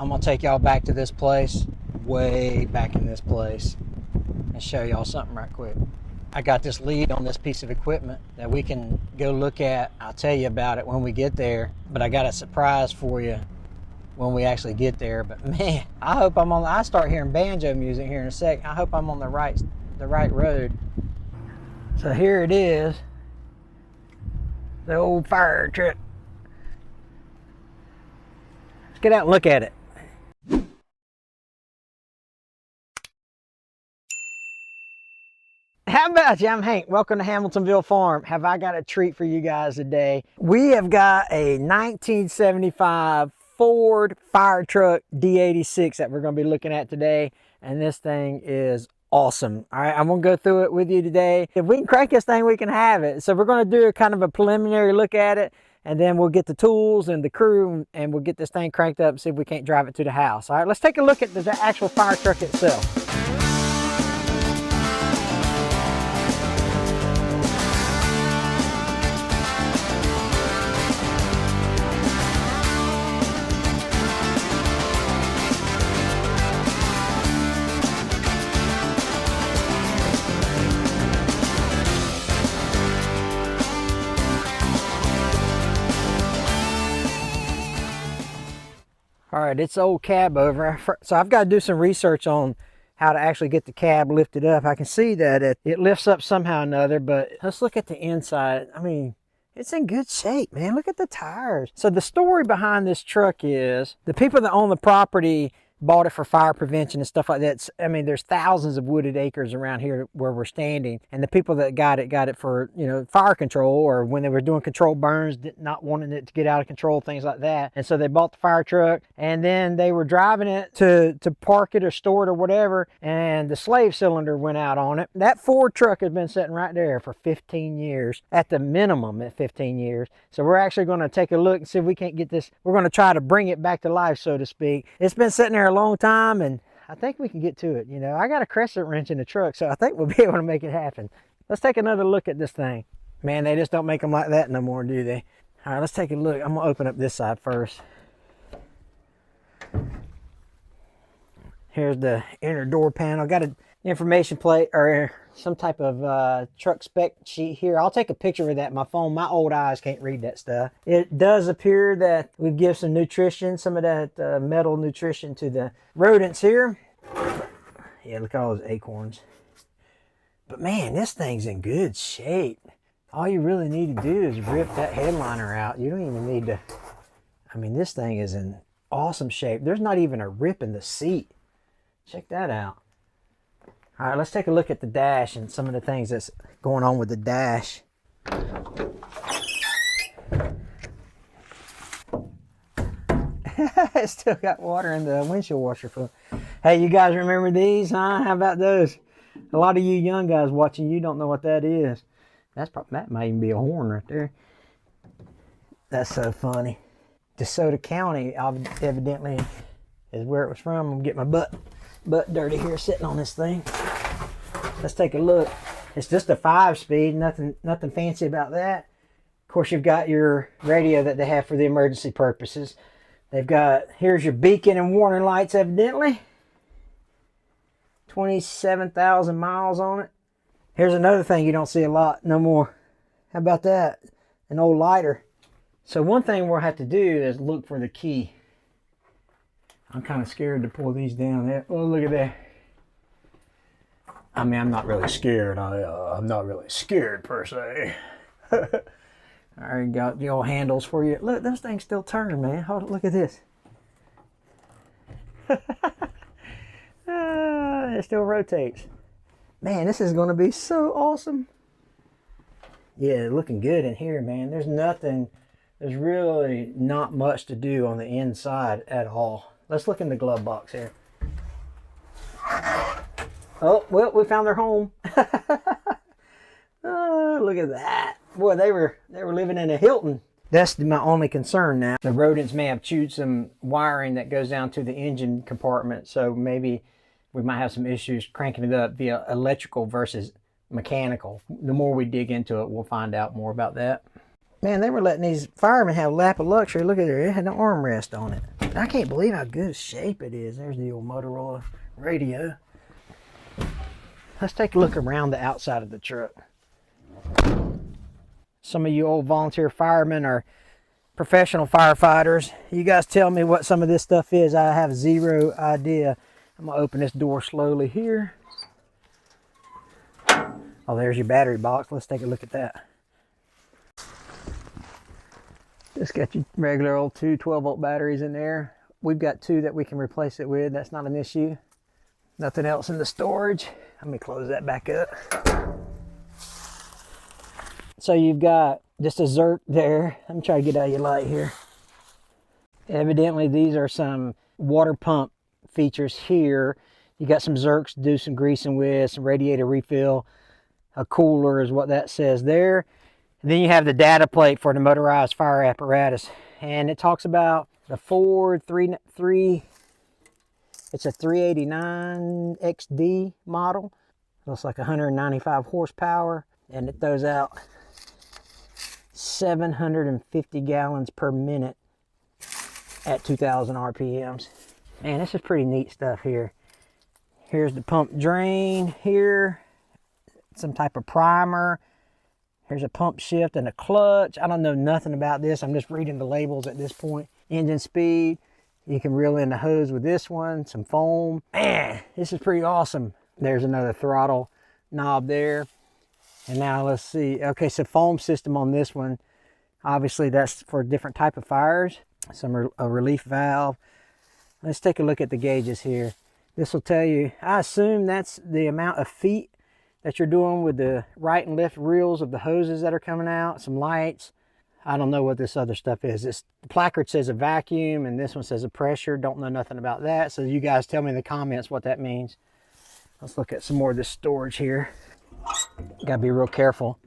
I'm gonna take y'all back to this place, way back in this place, and show y'all something right quick. I got this lead on this piece of equipment that we can go look at. I'll tell you about it when we get there, but I got a surprise for you when we actually get there. But man, I hope I start hearing banjo music here in a sec. I hope I'm on the right road. So here it is, the old Firetruck. Let's get out and look at it. How about you? I'm Hank. Welcome to Hamiltonville Farm. Have I got a treat for you guys today? We have got a 1975 Ford Firetruck D86 that we're going to be looking at today, and this thing is awesome. All right, I'm going to go through it with you today. If we can crank this thing, we can have it. So we're going to do a kind of a preliminary look at it, and then we'll get the tools and the crew, and we'll get this thing cranked up and see if we can't drive it to the house. All right, let's take a look at the actual Firetruck itself. All right, it's old cab over. So I've got to do some research on how to actually get the cab lifted up. I can see that it lifts up somehow or another, but let's look at the inside. I mean, it's in good shape, man. Look at the tires. So the story behind this truck is the people that own the property bought it for fire prevention and stuff like that. I mean, there's thousands of wooded acres around here where we're standing, and the people that got it for, you know, fire control, or when they were doing controlled burns, not wanting it to get out of control, things like that. And so they bought the fire truck, and then they were driving it to park it or store it or whatever, and the slave cylinder went out on it. That Ford truck has been sitting right there for 15 years, at the minimum at 15 years. So we're actually going to take a look and see if we can't get this. We're going to try to bring it back to life, so to speak. It's been sitting there a long time, and I think we can get to it. You know, I got a crescent wrench in the truck, so I think we'll be able to make it happen. Let's take another look at this thing. Man, they just don't make them like that no more, do they? All right, let's take a look. I'm gonna open up this side first. Here's the inner door panel. Got an information plate or some type of truck spec sheet here. I'll take a picture of that in my phone. My old eyes can't read that stuff. It does appear that we've given some nutrition, some of that metal nutrition to the rodents here. Yeah, look at all those acorns. But man, this thing's in good shape. All you really need to do is rip that headliner out. You don't even need to, I mean, this thing is in awesome shape. There's not even a rip in the seat. Check that out. All right, let's take a look at the dash and some of the things that's going on with the dash. It's still got water in the windshield washer. Hey, you guys remember these, huh? How about those? A lot of you young guys watching, you don't know what that is. That might even be a horn right there. That's so funny. DeSoto County, evidently, is where it was from. I'm gonna get my butt dirty here sitting on this thing. Let's take a look. It's just a 5-speed, nothing fancy about that. Of course, you've got your radio that they have for the emergency purposes. They've got, here's your beacon and warning lights, evidently. 27,000 miles on it. Here's another thing you don't see a lot no more. How about that? An old lighter. So one thing we'll have to do is look for the key. I'm kind of scared to pull these down there. Oh, look at that. I mean, I'm not really scared. I'm not really scared per se. I already got the old handles for you. Look, those things still turn, man. Hold on, look at this. It still rotates. Man, this is going to be so awesome. Yeah, looking good in here, man. There's really not much to do on the inside at all. Let's look in the glove box here. Oh, well, we found their home. Oh, look at that. Boy, they were living in a Hilton. That's my only concern now. The rodents may have chewed some wiring that goes down to the engine compartment, so maybe we might have some issues cranking it up via electrical versus mechanical. The more we dig into it, we'll find out more about that. Man, they were letting these firemen have a lap of luxury. Look at it, it had an armrest on it. I can't believe how good shape it is. There's the old Motorola radio. Let's take a look around the outside of the truck. Some of you old volunteer firemen or professional firefighters, you guys tell me what some of this stuff is. I have zero idea. I'm gonna open this door slowly here. Oh, there's your battery box. Let's take a look at that. Just got your regular old 12-volt batteries in there. We've got 2 that we can replace it with. That's not an issue. Nothing else in the storage. Let me close that back up. So you've got just a Zerk there. Let me try to get out of your light here. Evidently these are some water pump features here. You got some Zerks to do some greasing with, some radiator refill, a cooler is what that says there. And then you have the data plate for the motorized fire apparatus. And it talks about the Ford 3, it's a 389 XD model. Looks like 195 horsepower. And it throws out 750 gallons per minute at 2,000 RPMs. Man, this is pretty neat stuff here. Here's the pump drain here. Some type of primer. Here's a pump shift and a clutch. I don't know nothing about this. I'm just reading the labels at this point. Engine speed. You can reel in the hose with this one. Some foam. Man, this is pretty awesome. There's another throttle knob there. And now let's see. Okay, so foam system on this one. Obviously that's for a different type of fires. A relief valve. Let's take a look at the gauges here. This will tell you, I assume that's the amount of feet that you're doing with the right and left reels of the hoses that are coming out. Some lights. I don't know what this other stuff is. The placard says a vacuum and this one says a pressure. Don't know nothing about that. So you guys tell me in the comments what that means. Let's look at some more of this storage here. Gotta be real careful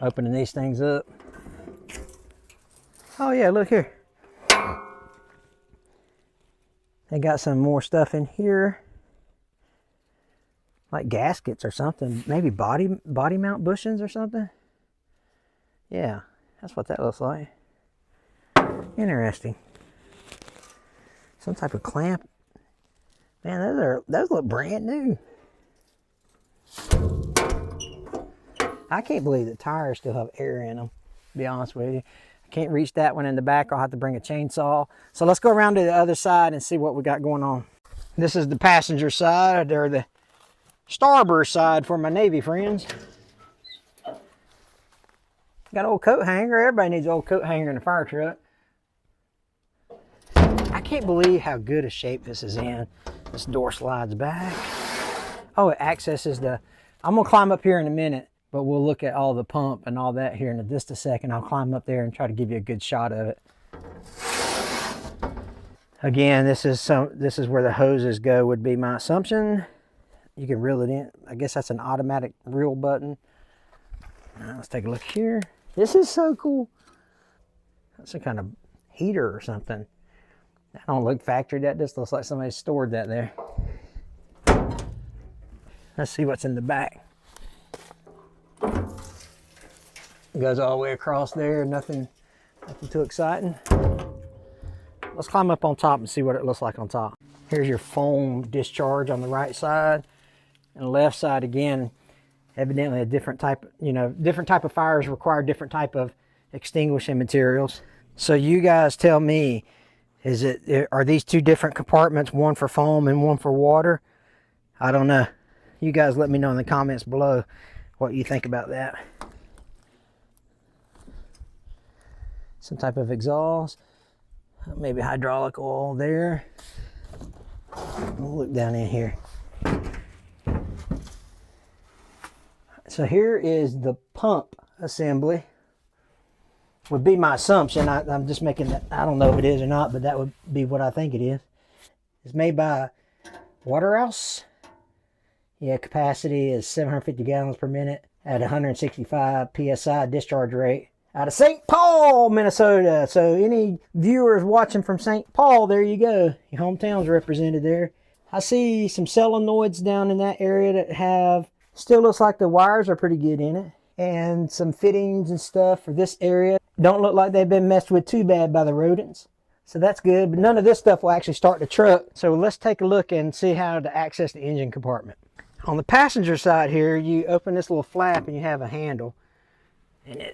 opening these things up. Oh yeah, look here. They got some more stuff in here. Like gaskets or something. Maybe body mount bushings or something. Yeah, that's what that looks like. Interesting. Some type of clamp. Man, those look brand new. I can't believe the tires still have air in them, to be honest with you. I can't reach that one in the back. I'll have to bring a chainsaw. So let's go around to the other side and see what we got going on. This is the passenger side, or the starboard side for my Navy friends. Got an old coat hanger. Everybody needs an old coat hanger in a fire truck. I can't believe how good a shape this is in. This door slides back. Oh, it accesses the... I'm going to climb up here in a minute, but we'll look at all the pump and all that here in just a second. I'll climb up there and try to give you a good shot of it. Again, this is where the hoses go, would be my assumption. You can reel it in. I guess that's an automatic reel button. Now, let's take a look here. This is so cool. That's a kind of heater or something. That don't look factory. That just looks like somebody stored that there. Let's see what's in the back. It goes all the way across there. Nothing too exciting. Let's climb up on top and see what it looks like on top. Here's your foam discharge on the right side. And the left side, again, evidently a different type, different type of fires require different type of extinguishing materials. So you guys tell me, are these 2 different compartments, one for foam and one for water? I don't know. You guys let me know in the comments below what you think about that. Some type of exhaust. Maybe hydraulic oil there. We'll look down in here. So here is the pump assembly. Would be my assumption. I'm just making that. I don't know if it is or not, but that would be what I think it is. It's made by Waterhouse. Yeah, capacity is 750 gallons per minute at 165 PSI discharge rate. Out of St. Paul, Minnesota. So any viewers watching from St. Paul, there you go. Your hometown's represented there. I see some solenoids down in that area that have, still looks like the wires are pretty good in it. And some fittings and stuff for this area. Don't look like they've been messed with too bad by the rodents. So that's good, but none of this stuff will actually start the truck. So let's take a look and see how to access the engine compartment. On the passenger side here, you open this little flap and you have a handle. And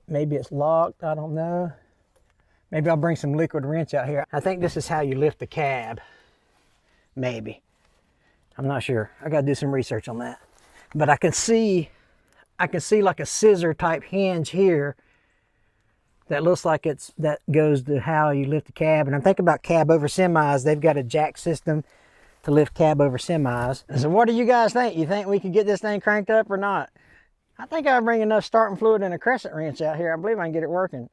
maybe it's locked, I don't know. Maybe I'll bring some liquid wrench out here. I think this is how you lift the cab. Maybe. I'm not sure. I gotta do some research on that. But I can see like a scissor type hinge here that looks like that goes to how you lift the cab. And I'm thinking about cab over semis. They've got a jack system to lift cab over semis. So what do you guys think? You think we could get this thing cranked up or not? I think I'll bring enough starting fluid and a crescent wrench out here. I believe I can get it working.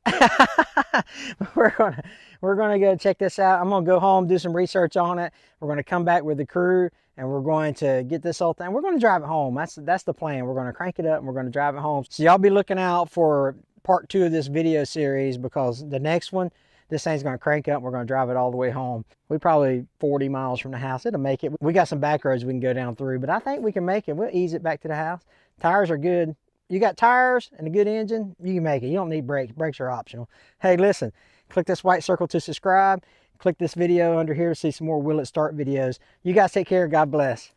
we're gonna go check this out. I'm gonna go home, do some research on it. We're gonna come back with the crew and we're going to get this whole thing. We're gonna drive it home. That's the plan. We're gonna crank it up and we're gonna drive it home. So y'all be looking out for part 2 of this video series, because the next one, this thing's gonna crank up and we're gonna drive it all the way home. We're probably 40 miles from the house. It'll make it. We got some back roads we can go down through, but I think we can make it. We'll ease it back to the house. Tires are good. You got tires and a good engine, you can make it. You don't need brakes. Brakes are optional. Hey, listen, click this white circle to subscribe. Click this video under here to see some more Will It Start videos. You guys take care. God bless.